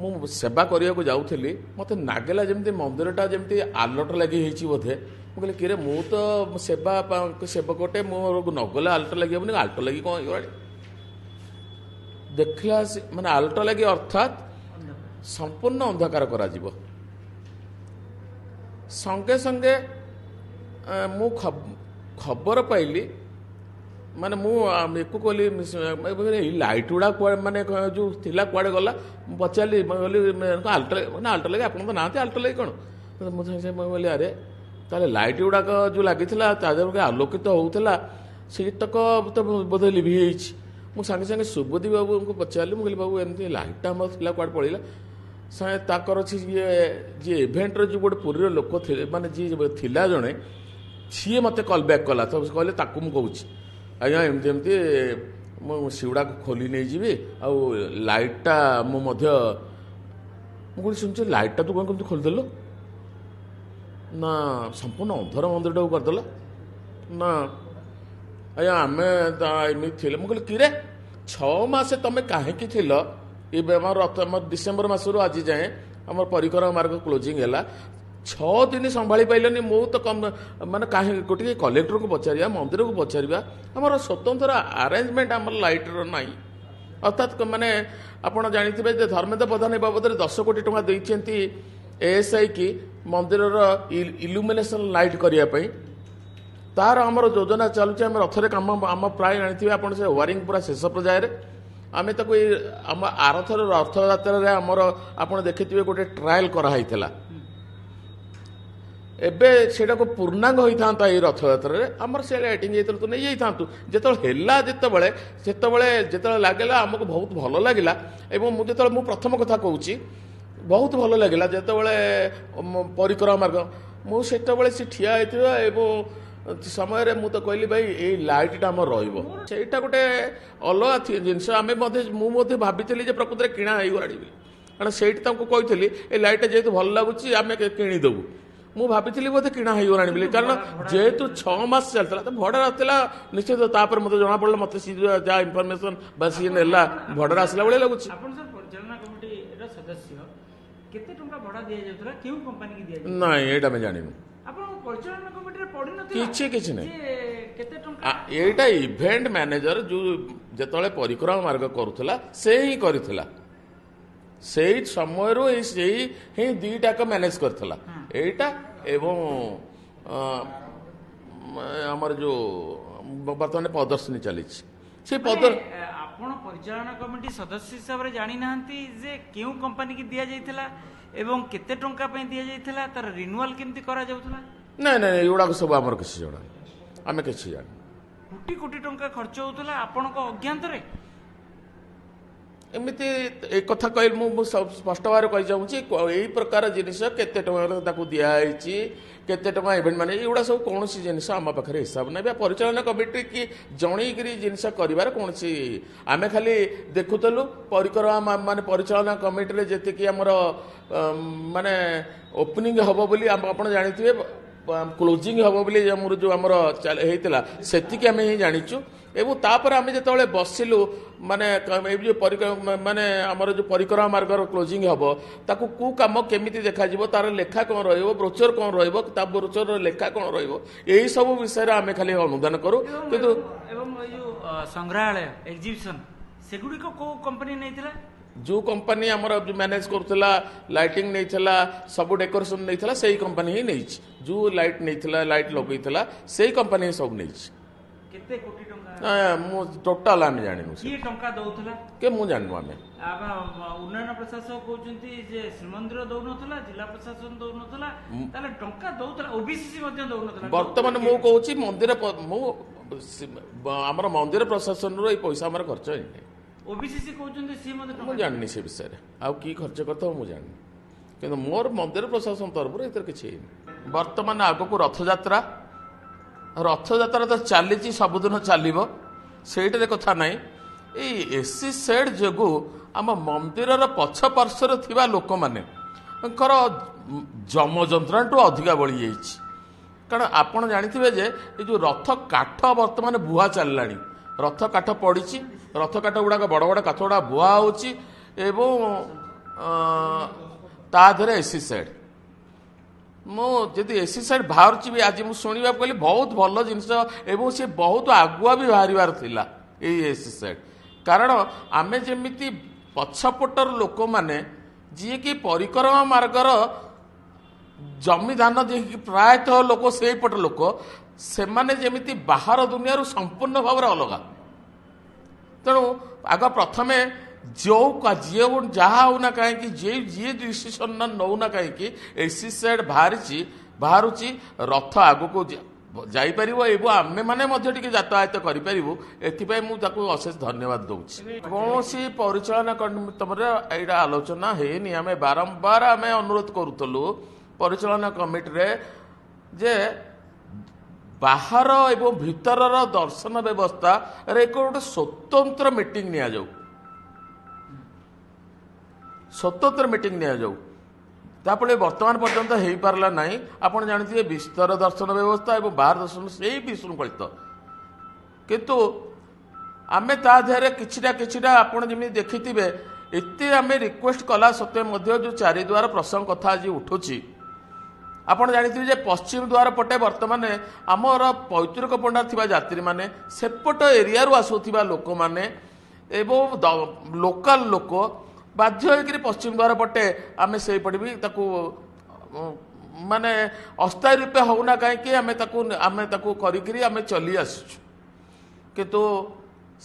ମୁଁ ସେବା କରିବାକୁ ଯାଉଥିଲି ମୋତେ ନାଗିଲା ଯେମିତି ମନ୍ଦିରଟା ଯେମିତି ଆଲଟ ଲାଗି ହେଇଛି ବୋଧେ। ମୁଁ କହିଲି କିରେ ମୁଁ ତ ସେବା ସେବକଟେ ମୋର ନଗଲେ ଆଲଟ ଲାଗିବନି, ଆଲଟ ଲାଗି କ'ଣ ହେଇଗଲାଣି। ଦେଖିଲା ମାନେ ଆଲଟ ଲାଗି ଅର୍ଥାତ୍ ସମ୍ପୂର୍ଣ୍ଣ ଅନ୍ଧକାର କରାଯିବ। ସଙ୍ଗେ ସଙ୍ଗେ ମୁଁ ଖବର ପାଇଲି, ମାନେ ମୁଁ ୟାକୁ କହିଲି ଏଇ ଲାଇଟ୍ ଗୁଡ଼ା କୁଆଡ଼େ ମାନେ ଯେଉଁ ଥିଲା କୁଆଡ଼େ ଗଲା। ମୁଁ ପଚାରିଲି, ମୁଁ କହିଲି ଆଲଟ ମାନେ ଆଲଟ ଲାଗି ଆପଣ ତ ନାହାନ୍ତି, ଆଲଟ ଲାଗି କ'ଣ? ମୁଁ ସାଙ୍ଗେ ସାଙ୍ଗେ କହିଲି ଆରେ ତାହେଲେ ଲାଇଟ୍ ଗୁଡ଼ାକ ଯେଉଁ ଲାଗିଥିଲା ତା ଦେହରେ ଆଲୋକିତ ହେଉଥିଲା ସେଇତକ ତ ବୋଧେ ଲିଭି ଯାଇଛି। ମୁଁ ସାଙ୍ଗେ ସାଙ୍ଗେ ସୁବୁଧି ବାବୁଙ୍କୁ ପଚାରିଲି, ମୁଁ କହିଲି ବାବୁ ଏମିତି ଲାଇଟ୍ଟା ଆମର ଥିଲା କୁଆଡ଼େ ପଳେଇଲା। ସାଙ୍ଗେ ତାଙ୍କର ଅଛି ଯିଏ ଇଭେଣ୍ଟର ଯେଉଁ ଗୋଟେ ପୁରୀର ଲୋକ ଥିଲେ, ମାନେ ଯିଏ ଥିଲା ଜଣେ, ସିଏ ମୋତେ କଲ୍ ବ୍ୟାକ୍ କଲା। ତ କହିଲେ ତାକୁ ମୁଁ କହୁଛି ଆଜ୍ଞା ଏମିତି ଏମିତି ମୁଁ ସେଗୁଡ଼ାକୁ ଖୋଲି ନେଇଯିବି, ଆଉ ଲାଇଟ୍ଟା ମୁଁ ମଧ୍ୟ। ମୁଁ କହିଲି ଶୁଣୁଛି ଲାଇଟ୍ଟା ତୁ କ'ଣ କେମିତି ଖୋଲିଦେଲୁ? ନା ସମ୍ପୂର୍ଣ୍ଣ ଅନ୍ଧର ମନ୍ଦିରଟାକୁ କରିଦେଲ। ନା ଆଜ୍ଞା ଆମେ ଏମିତି ଥିଲେ। ମୁଁ କହିଲି କିରେ 6 ମାସ ତମେ କାହିଁକି ଥିଲ? ଏବେ ଆମର ଡିସେମ୍ବର ମାସରୁ ଆଜି ଯାଏଁ ଆମର ପରିକ୍ରମା ମାର୍ଗ କ୍ଲୋଜିଂ ହେଲା, 6 ଦିନ ସମ୍ଭାଳି ପାଇଲନି। ମୁଁ ତ ମାନେ କାହିଁକି ଗୋଟିଏ କଲେକ୍ଟରକୁ ପଚାରିବା, ମନ୍ଦିରକୁ ପଚାରିବା, ଆମର ସ୍ୱତନ୍ତ୍ର ଆରେଞ୍ଜମେଣ୍ଟ ଆମର ଲାଇଟ୍ର ନାହିଁ। ଅର୍ଥାତ୍ ମାନେ ଆପଣ ଜାଣିଥିବେ ଯେ ଧର୍ମେନ୍ଦ୍ର ପ୍ରଧାନ ଏ ବାବଦରେ 10 କୋଟି ଟଙ୍କା ଦେଇଛନ୍ତି ASI କି ମନ୍ଦିରର ଇଲୁମିନେସନ୍ ଲାଇଟ୍ କରିବା ପାଇଁ। ତାର ଆମର ଯୋଜନା ଚାଲୁଛି। ଆମେ ରଥରେ କାମ ଆମ ପ୍ରାୟ ଜାଣିଥିବେ ଆପଣ, ସେ ୱାରିଂ ପୁରା ଶେଷ ପର୍ଯ୍ୟାୟରେ। ଆମେ ତାକୁ ଏଇ ଆମ ଆରଥର ରଥଯାତ୍ରାରେ ଆମର ଆପଣ ଦେଖିଥିବେ ଗୋଟେ ଟ୍ରାଏଲ୍ କରାହେଇଥିଲା। ଏବେ ସେଇଟାକୁ ପୂର୍ଣ୍ଣାଙ୍ଗ ହୋଇଥାନ୍ତା ଏଇ ରଥଯାତ୍ରାରେ, ଆମର ସେ ଲାଇଟିଂ ହେଇଥିଲା ତ ନେଇଯାଇଥାନ୍ତୁ। ଯେତେବେଳେ ହେଲା ଯେତେବେଳେ ଲାଗିଲା ଆମକୁ ବହୁତ ଭଲ ଲାଗିଲା। ଏବଂ ମୁଁ ପ୍ରଥମ କଥା କହୁଛି ବହୁତ ଭଲ ଲାଗିଲା ଯେତେବେଳେ ପରିକ୍ରମା ମାର୍ଗ ମୁଁ ସେତେବେଳେ ସେ ଠିଆ ହେଇଥିବା ଏବଂ ସମୟରେ ମୁଁ ତ କହିଲି ଭାଇ ଏଇ ଲାଇଟ୍ଟା ଆମର ରହିବ। ସେଇଟା ଗୋଟେ ଅଲଗା ଜିନିଷ। ମୁଁ ମଧ୍ୟ ଭାବିଥିଲି ଯେ ପ୍ରକୃତରେ କିଣା ହେଇଗଲାଣି ବୋଲି, କାରଣ ସେଇଠି ତାଙ୍କୁ କହିଥିଲି ଏ ଲାଇଟ୍ଟା ଯେହେତୁ ଭଲ ଲାଗୁଛି ଆମେ କିଣିଦେବୁ। ମୁଁ ଭାବିଥିଲି ବୋଧେ କିଣା ହେଇଗଲାଣି ବୋଲି, କାରଣ ଯେହେତୁ 6 ମାସ ଚାଲିଥିଲା ତ ଭଡ଼ା ଆସିଥିଲା ନିଶ୍ଚିତ। ତାପରେ ମୋତେ ଜଣାପଡ଼ିଲା, ମୋତେ ଯାହା ଇନଫର୍ମେସନ୍ ବା ସିଏ ନେଲା ଭଡ଼ାରେ ଆସିଲା ଭଳିଆ ଲାଗୁଛି। ନାଇଁ ଏଇଟା ଆମେ ଜାଣିନୁ, କିଛି ନାହିଁ। ଏଇଟା ଇଭେଣ୍ଟ ମ୍ୟାନେଜର ଯେଉଁ ଯେତେବେଳେ ପରିକ୍ରମା ମାର୍ଗ କରୁଥିଲା ସେ ହିଁ କରିଥିଲା। ସେଇ ସମୟରୁ ସେଇ ହିଁ ଦୁଇଟାକ ମ୍ୟାନେଜ କରିଥିଲା, ଏଇଟା ଏବଂ ଆମର ଯେଉଁ ବର୍ତ୍ତମାନ ପ୍ରଦର୍ଶନୀ ଚାଲିଛି ସେ ଆପଣ ପରିଚାଳନା କମିଟି ସଦସ୍ୟ ହିସାବରେ ଜାଣିନାହାନ୍ତି ଯେ କେଉଁ କମ୍ପାନୀ କି ଦିଆଯାଇଥିଲା ଏବଂ କେତେ ଟଙ୍କା ପାଇଁ ଦିଆଯାଇଥିଲା, ତାର ରିନ୍ୟୁଆଲ କେମିତି କରାଯାଉଥିଲା? ନାଇଁ ଏଗୁଡ଼ାକ ସବୁ ଆମର କିଛି ଜଣା, ଆମେ କିଛି ଜାଣିନୁ। କୋଟି କୋଟି ଟଙ୍କା ଖର୍ଚ୍ଚ ହେଉଥିଲା ଆପଣଙ୍କ ଅଜ୍ଞାତରେ। ଏମିତି ଏ କଥା କହିଲି ମୁଁ ସ୍ପଷ୍ଟ ଭାବରେ କହିଚାହୁଁଛି ଏଇ ପ୍ରକାର ଜିନିଷ କେତେ ଟଙ୍କା ତାକୁ ଦିଆହେଇଛି, କେତେ ଟଙ୍କା ଇଭେଣ୍ଟ ମାନେ ଏଗୁଡ଼ା ସବୁ କୌଣସି ଜିନିଷ ଆମ ପାଖରେ ହିସାବ ନାହିଁ। ବା ପରିଚାଳନା କମିଟି କି ଜଣେଇକିରି ଜିନିଷ କରିବାର କୌଣସି, ଆମେ ଖାଲି ଦେଖୁଥିଲୁ ପରିକ୍ରମା ମାନେ ପରିଚାଳନା କମିଟିରେ ଯେତିକି ଆମର ମାନେ ଓପନିଂ ହେବ ବୋଲି ଆପଣ ଜାଣିଥିବେ, କ୍ଲୋଜିଂ ହେବ ବୋଲି ଆମର ଯେଉଁ ଆମର ହେଇଥିଲା ସେତିକି ଆମେ ହିଁ ଜାଣିଛୁ। ଏବଂ ତାପରେ ଆମେ ଯେତେବେଳେ ବସିଲୁ ମାନେ ଏଇ ଯେଉଁ ମାନେ ଆମର ଯେଉଁ ପରିକ୍ରମା ମାର୍ଗର କ୍ଲୋଜିଂ ହେବ ତାକୁ କେଉଁ କାମ କେମିତି ଦେଖାଯିବ, ତାର ଲେଖା କ'ଣ ରହିବ, ବ୍ରୋଚର କ'ଣ ରହିବ, ତା ବ୍ରୋଚରର ଲେଖା କ'ଣ ରହିବ, ଏଇ ସବୁ ବିଷୟରେ ଆମେ ଖାଲି ଅନୁଦାନ କରୁ। କିନ୍ତୁ ଏବଂ ଏଇ ଯେଉଁ ସଂଗ୍ରହାଳୟ ଏକ୍ଜିବିସନ ସେଗୁଡ଼ିକ କେଉଁ କମ୍ପାନୀ ନେଇଥିଲା? ଯେଉଁ କମ୍ପାନୀ ଆମର ମ୍ୟାନେଜ କରୁଥିଲା, ଲାଇଟିଂ ନେଇଥିଲା, ସବୁ ଡେକୋରେସନ୍ ନେଇଥିଲା, ସେଇ କମ୍ପାନୀ ହିଁ ନେଇଛି। ଯେଉଁ ଲାଇଟ୍ ନେଇଥିଲା, ଲାଇଟ୍ ଲଗେଇଥିଲା ସେଇ କମ୍ପାନୀ ହିଁ ସବୁ ନେଇଛି। କେତେ କୋଟି ଟଙ୍କା? ମୁଁ ଟୋଟାଲ ଆମେ ଜାଣିନୁ କିଏ ଟଙ୍କା ଦଉଥିଲା ମୁଁ ଜାଣିନୁ। ଆମେ ଉନ୍ନୟନ ପ୍ରଶାସକ କହୁଛନ୍ତି ଯେ ଶ୍ରୀମନ୍ଦିର ଦଉନଥିଲା, ଜିଲ୍ଲା ପ୍ରଶାସନ ଦଉନଥିଲା, ତାହେଲେ ଟଙ୍କା ଦଉଥିଲା, OBCC ମଧ୍ୟ ଦଉନଥିଲା। ବର୍ତ୍ତମାନ ମୁଁ କହୁଛି ଆମର ମନ୍ଦିର ପ୍ରଶାସନରୁ ଏଇ ପଇସା ଆମର ଖର୍ଚ୍ଚ ହେଇନି। OBCC କହୁଛନ୍ତି ସିଏ ମଧ୍ୟ, ମୁଁ ଜାଣିନି ସେ ବିଷୟରେ ଆଉ କି ଖର୍ଚ୍ଚ କରିଥିବ ମୁଁ ଜାଣିନି, କିନ୍ତୁ ମୋର ମନ୍ଦିର ପ୍ରଶାସନ ତରଫରୁ ଏଥିରେ କିଛି ହେଇନି। ବର୍ତ୍ତମାନ ଆଗକୁ ରଥଯାତ୍ରା ତ ଚାଲିଛି, ସବୁଦିନ ଚାଲିବ, ସେଇଟାରେ କଥା ନାହିଁ। ଏଇ AC ସେଡ୍ ଯୋଗୁଁ ଆମ ମନ୍ଦିରର ପଛ ପାର୍ଶ୍ୱରେ ଥିବା ଲୋକମାନଙ୍କର ଯମ ଯନ୍ତ୍ରଣାଠୁ ଅଧିକା ବଳିଯାଇଛି। କାରଣ ଆପଣ ଜାଣିଥିବେ ଯେ ଏଇ ଯେଉଁ ରଥ କାଠ ବର୍ତ୍ତମାନ ବୁହା ଚାଲିଲାଣି, ରଥ କାଠ ପଡ଼ିଛି, ରଥ କାଠ ଗୁଡ଼ାକ ବଡ଼ ବଡ଼ କାଠ ଗୁଡ଼ାକ ବୁହା ହେଉଛି ଏବଂ ତା ଦେହରେ ଏସି ସାଇଡ୍ ମୁଁ ଯଦି ଏସି ସାଇଡ୍ ବାହାରୁଛି ବି ଆଜି ମୁଁ ଶୁଣିବାକୁ କହିଲି ବହୁତ ଭଲ ଜିନିଷ ଏବଂ ସେ ବହୁତ ଆଗୁଆ ବି ବାହାରିବାର ଥିଲା ଏଇ ଏସି ସାଇଡ୍। କାରଣ ଆମେ ଯେମିତି ପଛପଟର ଲୋକମାନେ ଯିଏକି ପରିକ୍ରମା ମାର୍ଗର ଜମି ଧାନ ଯିଏକି ପ୍ରାୟତଃ ଲୋକ ସେଇପଟ ଲୋକ ସେମାନେ ଯେମିତି ବାହାର ଦୁନିଆରୁ ସମ୍ପୂର୍ଣ୍ଣ ଭାବରେ ଅଲଗା। ତେଣୁ ଆଗ ପ୍ରଥମେ ଯିଏ ଯାହା ହେଉନା କାହିଁକି ଯିଏ ଡିସିସନ୍ ନେଉନା କାହିଁକି ଏସି ସାଇଡ୍ ବାହାରୁଛି ରଥ ଆଗକୁ ଯାଇପାରିବ ଏବଂ ଆମେମାନେ ମଧ୍ୟ ଟିକେ ଯାତାୟାତ କରିପାରିବୁ। ଏଥିପାଇଁ ମୁଁ ତାକୁ ଅଶେଷ ଧନ୍ୟବାଦ ଦେଉଛି। କୌଣସି ପରିଚାଳନା କମିଟିରେ ଏଇଟା ଆଲୋଚନା ହେଇନି। ଆମେ ବାରମ୍ବାର ଅନୁରୋଧ କରୁଥିଲୁ ପରିଚାଳନା କମିଟିରେ ଯେ ବାହାର ଏବଂ ଭିତରର ଦର୍ଶନ ବ୍ୟବସ୍ଥାରେ ଗୋଟେ ସ୍ୱତନ୍ତ୍ର ମିଟିଂ ନିଆଯାଉ, ସ୍ୱତନ୍ତ୍ର ମିଟିଂ ନିଆଯାଉ। ତାପରେ ବର୍ତ୍ତମାନ ପର୍ଯ୍ୟନ୍ତ ହେଇପାରିଲା ନାହିଁ। ଆପଣ ଜାଣିଥିବେ ଭିତର ଦର୍ଶନ ବ୍ୟବସ୍ଥା ଏବଂ ବାହାର ଦର୍ଶନ ସେଇ ବିଶୃଙ୍ଖଳିତ, କିନ୍ତୁ ଆମେ ତା ଦେହରେ କିଛିଟା ଆପଣ ଯେମିତି ଦେଖିଥିବେ ଏତେ ଆମେ ରିକ୍ୱେଷ୍ଟ କଲା ସତ୍ତ୍ୱେ ମଧ୍ୟ ଯେଉଁ ଚାରିଦ୍ୱାର ପ୍ରସଙ୍ଗ କଥା ଆଜି ଉଠୁଛି ଆପଣ ଜାଣିଥିବେ ଯେ ପଶ୍ଚିମ ଦ୍ୱାର ପଟେ ବର୍ତ୍ତମାନ ଆମର ପୈତୃକ ପଣ୍ଡା ଥିବା ଯାତ୍ରୀମାନେ ସେପଟ ଏରିଆରୁ ଆସୁଥିବା ଲୋକମାନେ ଏବଂ ଲୋକାଲ ଲୋକ ବାଧ୍ୟ ହୋଇକରି ପଶ୍ଚିମ ଦ୍ୱାର ପଟେ ଆମେ ସେଇପଟେ ବି ତାକୁ ମାନେ ଅସ୍ଥାୟୀ ରୂପେ ହେଉନା କାହିଁକି ଆମେ ତାକୁ କରିକିରି ଆମେ ଚଲି ଆସିଛୁ। କିନ୍ତୁ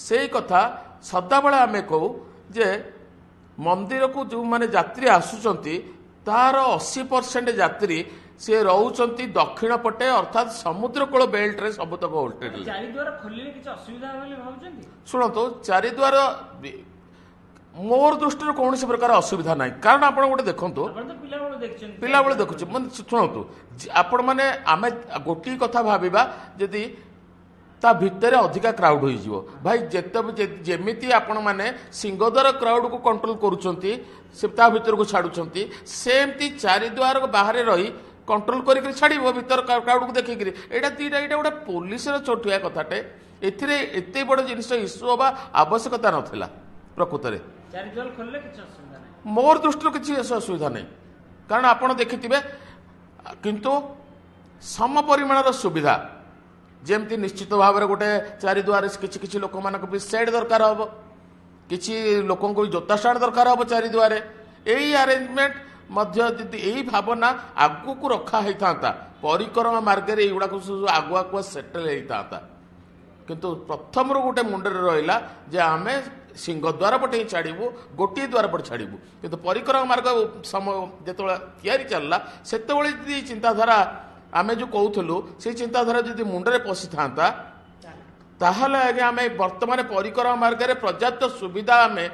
ସେଇ କଥା ସଦାବେଳେ ଆମେ କହୁ ଯେ ମନ୍ଦିରକୁ ଯେଉଁମାନେ ଯାତ୍ରୀ ଆସୁଛନ୍ତି ତାର 80% ଯାତ୍ରୀ ସେ ରହୁଛନ୍ତି ଦକ୍ଷିଣ ପଟେ ଅର୍ଥାତ୍ ସମୁଦ୍ରକୂଳ ବେଲ୍ଟରେ ସବୁତକ ହୋଟେଲ। ଚାରିଦ୍ୱାର ଖୋଲିଲେ କିଛି ଅସୁବିଧା ହେବ ବୋଲି ଭାବୁଛନ୍ତି? ଶୁଣନ୍ତୁ ଚାରିଦ୍ୱାର ମୋର ଦୃଷ୍ଟିରୁ କୌଣସି ପ୍ରକାର ଅସୁବିଧା ନାହିଁ। କାରଣ ଆପଣ ଗୋଟେ ଦେଖନ୍ତୁ ପିଲାବେଳେ ଦେଖୁଛୁ ମାନେ ଶୁଣନ୍ତୁ ଆପଣ ମାନେ ଆମେ ଗୋଟିଏ କଥା ଭାବିବା ଯଦି ତା ଭିତରେ ଅଧିକା କ୍ରାଉଡ୍ ହୋଇଯିବ ଭାଇ ଯେମିତି ଆପଣମାନେ ସିଂହଦ୍ୱାର କ୍ରାଉଡ୍କୁ କଣ୍ଟ୍ରୋଲ କରୁଛନ୍ତି ସେ ତା ଭିତରକୁ ଛାଡ଼ୁଛନ୍ତି ସେମିତି ଚାରିଦ୍ୱାର ବାହାରେ ରହି କଣ୍ଟ୍ରୋଲ କରିକି ଛାଡ଼ିବ ଭିତର କ୍ରାଉଡ୍କୁ ଦେଖିକିରି। ଏଇଟା ଗୋଟେ ପୋଲିସର ଛୋଟିଆ କଥାଟେ। ଏଥିରେ ଏତେ ବଡ଼ ଜିନିଷ ଇସ୍ୟୁ ହେବା ଆବଶ୍ୟକତା ନଥିଲା ପ୍ରକୃତରେ। ମୋର ଦୃଷ୍ଟିରୁ କିଛି ଅସୁବିଧା ନାହିଁ। କାରଣ ଆପଣ ଦେଖିଥିବେ କିନ୍ତୁ ସମ ପରିମାଣର ସୁବିଧା ଯେମିତି ନିଶ୍ଚିତ ଭାବରେ ଗୋଟେ ଚାରିଦ୍ୱାରରେ କିଛି ଲୋକମାନଙ୍କ ବି ସେଡ୍ ଦରକାର ହେବ, କିଛି ଲୋକଙ୍କୁ ଜୋତା ଷ୍ଟାଣ୍ଡ ଦରକାର ହେବ ଚାରିଦ୍ୱାରରେ। ଏଇ ଆରେଞ୍ଜମେଣ୍ଟ ମଧ୍ୟ ଯଦି ଏଇ ଭାବନା ଆଗକୁ ରଖା ହେଇଥାନ୍ତା ପରିକ୍ରମା ମାର୍ଗରେ ଏଇଗୁଡ଼ାକ ସବୁ ଆଗୁଆ ସେଟେଲ୍ ହେଇଥାନ୍ତା। କିନ୍ତୁ ପ୍ରଥମରୁ ଗୋଟେ ମୁଣ୍ଡରେ ରହିଲା ଯେ ଆମେ ସିଂହଦ୍ୱାର ପଟେ ହିଁ ଛାଡ଼ିବୁ, ଗୋଟିଏ ଦ୍ୱାର ପଟେ ଛାଡ଼ିବୁ। କିନ୍ତୁ ପରିକ୍ରମା ମାର୍ଗ ସମୟ ଯେତେବେଳେ ତିଆରି ଚାଲିଲା ସେତେବେଳେ ଯଦି ଚିନ୍ତାଧାରା ଆମେ ଯେଉଁ କହୁଥିଲୁ ସେଇ ଚିନ୍ତାଧାରା ଯଦି ମୁଣ୍ଡରେ ପଶିଥାନ୍ତା ତାହେଲେ ଆଜ୍ଞା ଆମେ ବର୍ତ୍ତମାନ ପରିକ୍ରମା ମାର୍ଗରେ ପର୍ଯ୍ୟାପ୍ତ ସୁବିଧା ଆମେ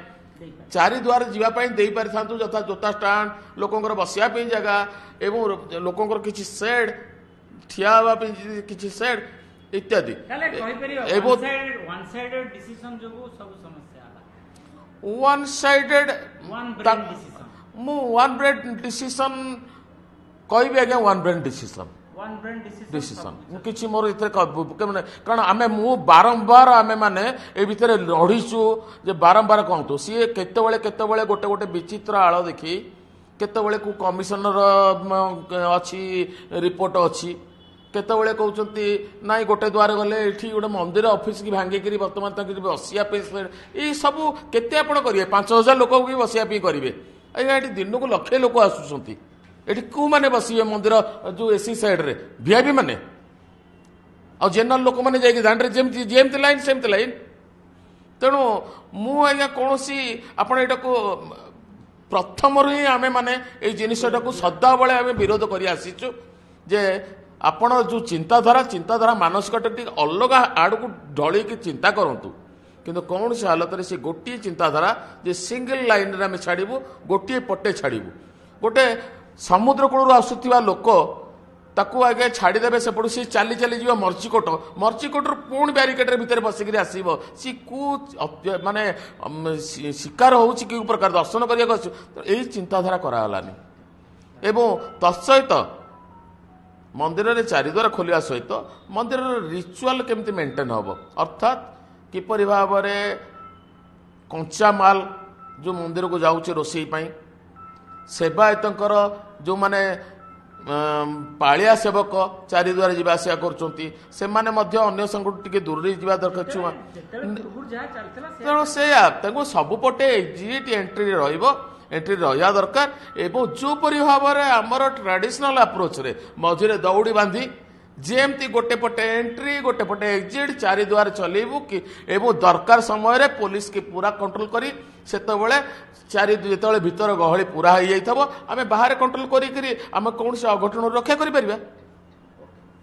ଚାରିଦ୍ୱାର ଯିବା ପାଇଁ ଦେଇପାରିଥାନ୍ତୁ, ଯଥା ଜୋତା ଷ୍ଟାଣ୍ଡ, ଲୋକଙ୍କର ବସିବା ପାଇଁ ଜାଗା ଏବଂ ଲୋକଙ୍କର କିଛି ସେଡ୍, ଠିଆ ହେବା ପାଇଁ କିଛି ସେଡ୍ ଇତ୍ୟାଦି। ୱାନ୍ ସାଇଡେଡ୍ ମୁଁ ୱାନ୍ ବ୍ରେନ୍ ଡିସିସନ୍ କହିବି ଆଜ୍ଞା, ୱାନ୍ ବ୍ରେନ୍ ଡିସିସନ୍ କିଛି ମୋର ଏଥିରେ କାରଣ ମୁଁ ବାରମ୍ବାର ଆମେ ଏ ଭିତରେ ଲଢ଼ିଛୁ ଯେ ବାରମ୍ବାର କହନ୍ତୁ ସିଏ କେତେବେଳେ ଗୋଟେ ବିଚିତ୍ର ଆଳ ଦେଖି କେତେବେଳେ କେଉଁ କମିଶନର ଅଛି ରିପୋର୍ଟ ଅଛି, କେତେବେଳେ କହୁଛନ୍ତି ନାଇଁ ଗୋଟେ ଦ୍ୱାର ଗଲେ ଏଠି ଗୋଟେ ମନ୍ଦିର ଅଫିସ କି ଭାଙ୍ଗିକିରି ବର୍ତ୍ତମାନ ତାଙ୍କୁ ବସିବା ପାଇଁ ଏଇ ସବୁ କେତେ ଆପଣ କରିବେ? 5,000 ଲୋକ ବି ବସିବା ପାଇଁ କରିବେ ଆଜ୍ଞା? ଏଠି ଦିନକୁ ଲକ୍ଷେ ଲୋକ ଆସୁଛନ୍ତି। ଏଠି କେଉଁମାନେ ବସିବେ ମନ୍ଦିର ଯେଉଁ ଏସି ସାଇଡ୍ରେ? ଭିଆଇପି ମାନେ ଆଉ ଜେନେରାଲ ଲୋକମାନେ ଯାଇକି ଦାଣ୍ଡରେ ଯେମିତି ଲାଇନ୍ ସେମିତି ଲାଇନ୍। ତେଣୁ ମୁଁ ଆଜ୍ଞା କୌଣସି ଆପଣ ଏଇଟାକୁ ପ୍ରଥମରୁ ହିଁ ଆମେମାନେ ଏଇ ଜିନିଷଟାକୁ ସଦାବେଳେ ଆମେ ବିରୋଧ କରି ଆସିଛୁ ଯେ ଆପଣ ଯେଉଁ ଚିନ୍ତାଧାରା ମାନସିକତା ଟିକେ ଅଲଗା ଆଡ଼କୁ ଢଳେଇକି ଚିନ୍ତା କରନ୍ତୁ। କିନ୍ତୁ କୌଣସି ହାଲତରେ ସେ ଗୋଟିଏ ଚିନ୍ତାଧାରା ଯେ ସିଙ୍ଗଲ ଲାଇନ୍ରେ ଆମେ ଛାଡ଼ିବୁ, ଗୋଟିଏ ପଟେ ଛାଡ଼ିବୁ। ଗୋଟେ ସମୁଦ୍ର କୂଳରୁ ଆସୁଥିବା ଲୋକ ତାକୁ ଆଗେ ଛାଡ଼ିଦେବେ ସେପଟୁ, ସେ ଚାଲି ଯିବ ମର୍ଚିକୋଟରୁ ପୁଣି ବ୍ୟାରିକେଡ୍ରେ ଭିତରେ ବସିକିରି ଆସିବ। ସେ ମାନେ ଶିକାର ହେଉଛି କେଉଁ ପ୍ରକାର ଦର୍ଶନ କରିବାକୁ ଆସୁ, ଏଇ ଚିନ୍ତାଧାରା କରାଗଲାନି। ଏବଂ ତତ୍ସହିତ ମନ୍ଦିରରେ ଚାରିଦ୍ୱାର ଖୋଲିବା ସହିତ ମନ୍ଦିରର ରିଚୁଆଲ କେମିତି ମେଣ୍ଟେନ୍ ହେବ, ଅର୍ଥାତ୍ କିପରି ଭାବରେ କଞ୍ଚାମାଲ ଯେଉଁ ମନ୍ଦିରକୁ ଯାଉଛି ରୋଷେଇ ପାଇଁ ସେବାୟତଙ୍କର ଯେଉଁମାନେ ପାଳିଆ ସେବକ ଚାରିଦ୍ୱାର ଯିବା ଆସିବା କରୁଛନ୍ତି ସେମାନେ ମଧ୍ୟ ଅନ୍ୟ ସଂଘଠୁ ଟିକେ ଦୂରରେ ଯିବା ଦରକାର ଛୁଆ। ତେଣୁ ସେଇଆ ତାଙ୍କୁ ସବୁପଟେ ଏକ୍ଜିଟ୍ ଏଣ୍ଟ୍ରି ରହିବ, ଏଣ୍ଟ୍ରି ରହିବା ଦରକାର। ଏବଂ ଯେଉଁପରି ଭାବରେ ଆମର ଟ୍ରାଡିସନାଲ ଆପ୍ରୋଚରେ ମଝିରେ ଦୌଡ଼ି ବାନ୍ଧି ଯେମିତି ଗୋଟେ ପଟେ ଏଣ୍ଟ୍ରି ଗୋଟେ ପଟେ ଏକ୍ଜିଟ୍ ଚାରିଦ୍ୱାର ଚଲେଇବୁ କି ଏବଂ ଦରକାର ସମୟରେ ପୋଲିସ କି ପୁରା କଣ୍ଟ୍ରୋଲ କରି ସେତେବେଳେ ଯେତେବେଳେ ଭିତର ଗହଳି ପୁରା ହେଇଯାଇଥିବ ଆମେ ବାହାରେ କଣ୍ଟ୍ରୋଲ କରିକିରି ଆମେ କୌଣସି ଅଘଟଣରୁ ରକ୍ଷା କରିପାରିବା।